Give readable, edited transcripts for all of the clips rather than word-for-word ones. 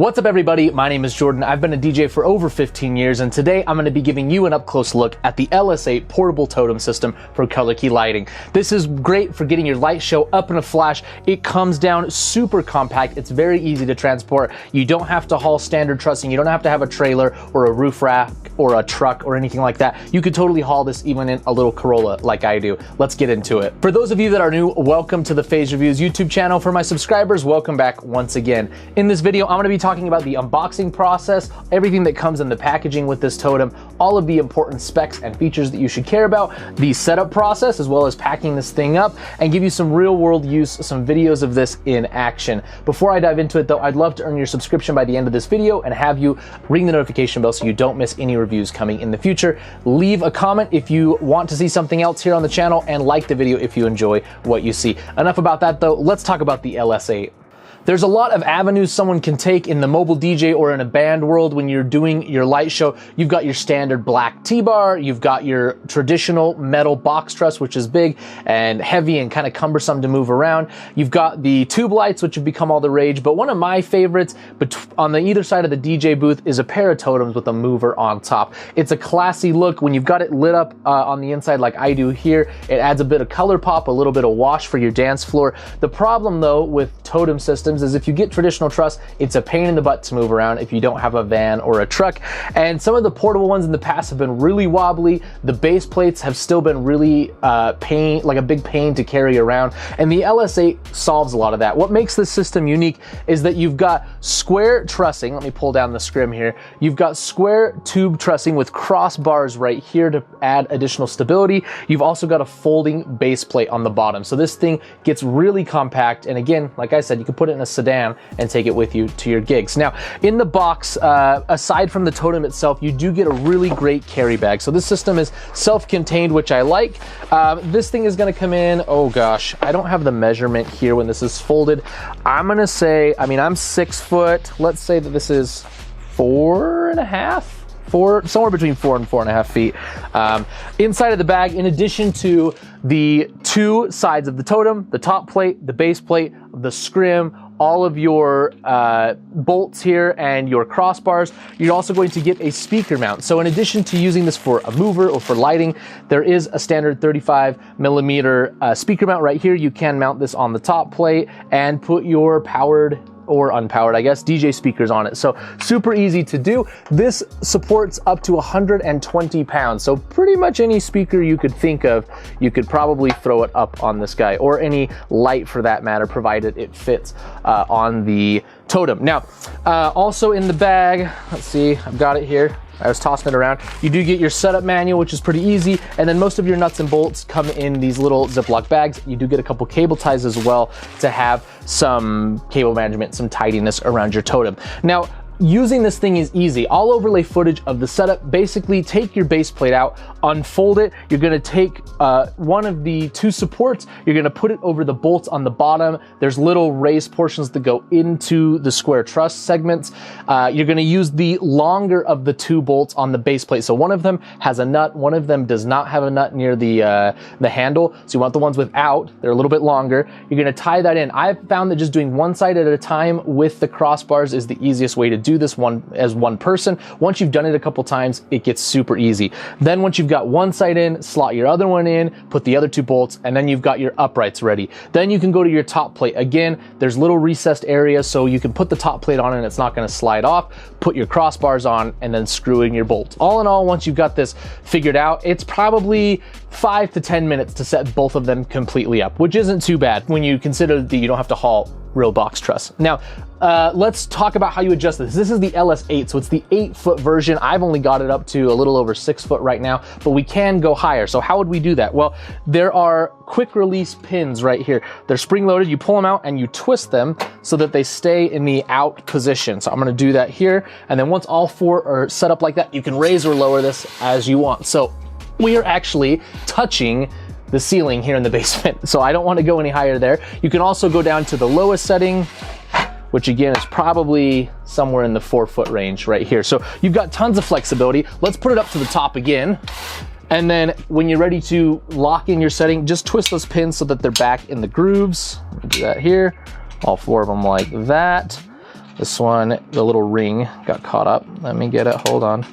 What's up everybody, my name is Jordan. I've been a DJ for over 15 years and today I'm going to be giving you an up-close look at the LS8 portable totem system for ColorKey lighting. This is great for getting your light show up in a flash. It comes down super compact, it's very easy to transport. You don't have to haul standard trussing, you don't have to have a trailer or a roof rack or a truck or anything like that. You could totally haul this even in a little Corolla like I do. Let's get into it. For those of you that are new, welcome to the Phase Reviews YouTube channel. For my subscribers, welcome back once again. In this video, I'm going to be talking about the unboxing process, everything that comes in the packaging with this totem, all of the important specs and features that you should care about, the setup process, as well as packing this thing up, and give you some real world use, some videos of this in action. Before I dive into it though, I'd love to earn your subscription by the end of this video and have you ring the notification bell so you don't miss any reviews coming in the future. Leave a comment if you want to see something else here on the channel and like the video if you enjoy what you see. Enough about that though, let's talk about the LS8. There's a lot of avenues someone can take in the mobile DJ or in a band world when you're doing your light show. You've got your standard black T-bar, you've got your traditional metal box truss, which is big and heavy and kind of cumbersome to move around. You've got the tube lights, which have become all the rage, but one of my favorites on the either side of the DJ booth is a pair of totems with a mover on top. It's a classy look. When you've got it lit up on the inside like I do here, it adds a bit of color pop, a little bit of wash for your dance floor. The problem though with totem systems is if you get traditional truss, it's a pain in the butt to move around if you don't have a van or a truck. And some of the portable ones in the past have been really wobbly. The base plates have still been really a big pain to carry around. And the LS8 solves a lot of that. What makes this system unique is that you've got square trussing. Let me pull down the scrim here. You've got square tube trussing with crossbars right here to add additional stability. You've also got a folding base plate on the bottom. So this thing gets really compact. And again, like I said, you can put it in a sedan and take it with you to your gigs. Now, in the box, aside from the totem itself, you do get a really great carry bag. So this system is self-contained, which I like. This thing is gonna come in, oh gosh, I don't have the measurement here when this is folded. I'm gonna say, I'm 6 foot. Let's say that this is 4.5, somewhere between 4 and 4.5 feet. Inside of the bag, in addition to the two sides of the totem, the top plate, the base plate, the scrim, all of your bolts here and your crossbars, you're also going to get a speaker mount. So in addition to using this for a mover or for lighting, there is a standard 35mm speaker mount right here. You can mount this on the top plate and put your powered or unpowered, I guess, DJ speakers on it. So super easy to do. This supports up to 120 pounds. So pretty much any speaker you could think of, you could probably throw it up on this guy, or any light for that matter, provided it fits on the totem. Now, also in the bag, let's see, I've got it here. I was tossing it around. You do get your setup manual, which is pretty easy, and then most of your nuts and bolts come in these little Ziploc bags. You do get a couple cable ties as well to have some cable management, some tidiness around your totem. Now, using this thing is easy. I'll overlay footage of the setup. Basically, take your base plate out, unfold it. You're gonna take one of the two supports, you're gonna put it over the bolts on the bottom. There's little raised portions that go into the square truss segments. You're gonna use the longer of the two bolts on the base plate. So one of them has a nut, one of them does not have a nut near the handle. So you want the ones without, they're a little bit longer. You're gonna tie that in. I've found that just doing one side at a time with the crossbars is the easiest way to do this one as one person. Once you've done it a couple times, it gets super easy. Then once you've got one side in, slot your other one in, put the other two bolts, and then you've got your uprights ready. Then you can go to your top plate. Again, there's little recessed areas so you can put the top plate on and it's not gonna slide off. Put your crossbars on and then screw in your bolts. All in all, once you've got this figured out, it's probably 5 to 10 minutes to set both of them completely up, which isn't too bad when you consider that you don't have to haul real box truss. Now, let's talk about how you adjust this. This is the LS8, so it's the 8-foot version. I've only got it up to a little over 6 foot right now, but we can go higher. So how would we do that? Well, there are quick release pins right here. They're spring loaded. You pull them out and you twist them so that they stay in the out position. So I'm gonna do that here. And then once all four are set up like that, you can raise or lower this as you want. So we are actually touching the ceiling here in the basement. So I don't want to go any higher there. You can also go down to the lowest setting, which again is probably somewhere in the 4 foot range right here. So you've got tons of flexibility. Let's put it up to the top again. And then when you're ready to lock in your setting, just twist those pins so that they're back in the grooves. Do that here, all 4 of them like that. This one, the little ring got caught up. Let me get it, hold on.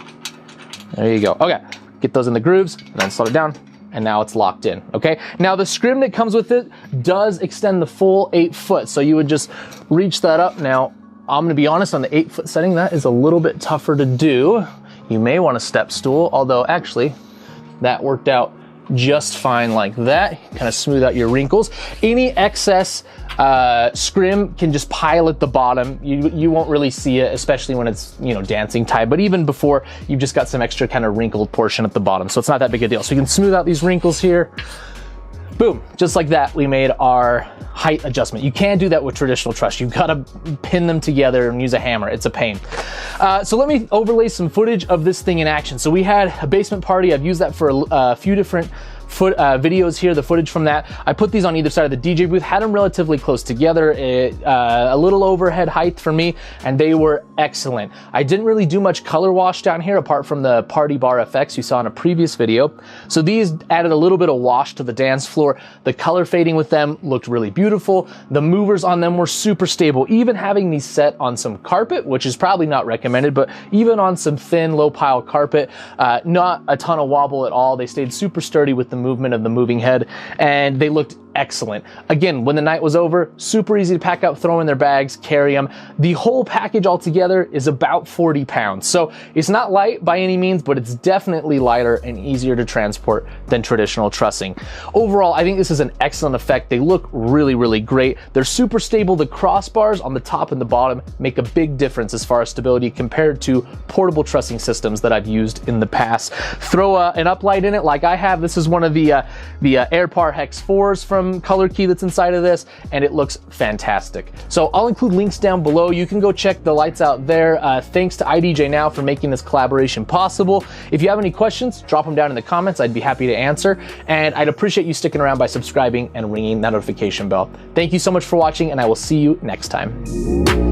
There you go. Okay, get those in the grooves and then slow it down. And now it's locked in, okay? Now the scrim that comes with it does extend the full 8 foot. So you would just reach that up. Now, I'm gonna be honest, on the 8 foot setting, that is a little bit tougher to do. You may want a step stool, although actually that worked out just fine like that. Kind of smooth out your wrinkles. Any excess scrim can just pile at the bottom. You won't really see it, especially when it's, you know, dancing tie, but even before, you've just got some extra kind of wrinkled portion at the bottom, so it's not that big a deal. So you can smooth out these wrinkles here. Boom, just like that, we made our height adjustment. You can't do that with traditional truss. You've got to pin them together and use a hammer. It's a pain. So let me overlay some footage of this thing in action. So we had a basement party. I've used that for a few different videos here, the footage from that. I put these on either side of the DJ booth, had them relatively close together, a little overhead height for me, and they were excellent. I didn't really do much color wash down here apart from the party bar effects you saw in a previous video. So these added a little bit of wash to the dance floor. The color fading with them looked really beautiful. The movers on them were super stable. Even having these set on some carpet, which is probably not recommended, but even on some thin low pile carpet, not a ton of wobble at all. They stayed super sturdy with the movement of the moving head, and they looked excellent. Again, when the night was over, super easy to pack up, throw in their bags, carry them. The whole package altogether is about 40 pounds. So it's not light by any means, but it's definitely lighter and easier to transport than traditional trussing. Overall, I think this is an excellent effect. They look really, really great. They're super stable. The crossbars on the top and the bottom make a big difference as far as stability compared to portable trussing systems that I've used in the past. Throw an uplight in it like I have. This is one of the AirPar Hex 4s from ColorKey that's inside of this, and it looks fantastic. So I'll include links down below. You can go check the lights out there. Thanks to IDJ Now for making this collaboration possible. If you have any questions, drop them down in the comments. I'd be happy to answer, and I'd appreciate you sticking around by subscribing and ringing that notification bell. Thank you so much for watching, and I will see you next time.